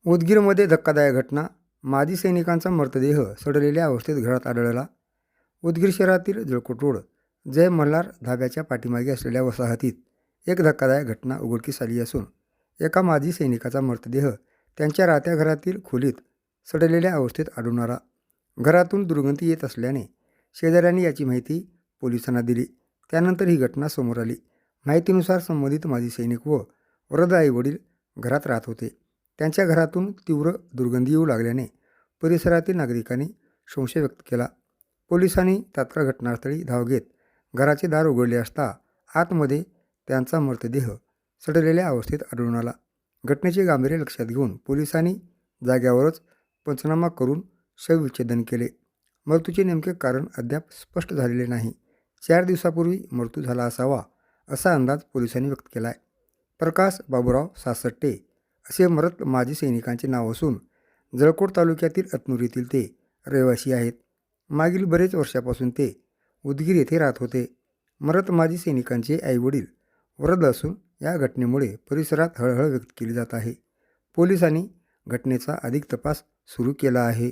उदगीरमध्ये धक्कादायक घटना. माजी सैनिकांचा मृतदेह सडलेल्या अवस्थेत घरात आढळला. उदगीर शहरातील जळकोट रोड जय मल्हार धाब्याच्या पाठीमागे असलेल्या वसाहतीत एक धक्कादायक घटना उघडकीस आली असून एका माजी सैनिकाचा मृतदेह त्यांच्या राहत्या घरातील खोलीत सडलेल्या अवस्थेत आढळून आला. घरातून दुर्गंधी येत असल्याने शेजाऱ्यांनी याची माहिती पोलिसांना दिली. त्यानंतर ही घटना समोर आली. माहितीनुसार संबंधित माजी सैनिक व वृद्ध आईवडील घरात राहत होते. त्यांच्या घरातून तीव्र दुर्गंधी येऊ लागल्याने परिसरातील नागरिकांनी संशय व्यक्त केला. पोलिसांनी तात्काळ घटनास्थळी धाव घेत घराचे दार उघडले असता आतमध्ये त्यांचा मृतदेह सडलेल्या अवस्थेत आढळून आला. घटनेचे गांभीर्य लक्षात घेऊन पोलिसांनी जाग्यावरच पंचनामा करून शवविच्छेदन केले. मृत्यूचे नेमके कारण अद्याप स्पष्ट झालेले नाही. 4 दिवसापूर्वी मृत्यू झाला असावा असा अंदाज पोलिसांनी व्यक्त केला आहे. प्रकाश बाबूराव सासट्टे असे मृत माजी सैनिकांचे नाव असून जळकोट तालुक्यातील अतनूर येथील ते रहिवासी आहेत. मागील बरेच वर्षापासून ते उदगीर येथे राहत होते. मृत माजी सैनिकांचे आईवडील वृद्ध असून या घटनेमुळे परिसरात हळहळ व्यक्त केली जात आहे. पोलिसांनी घटनेचा अधिक तपास सुरू केला आहे.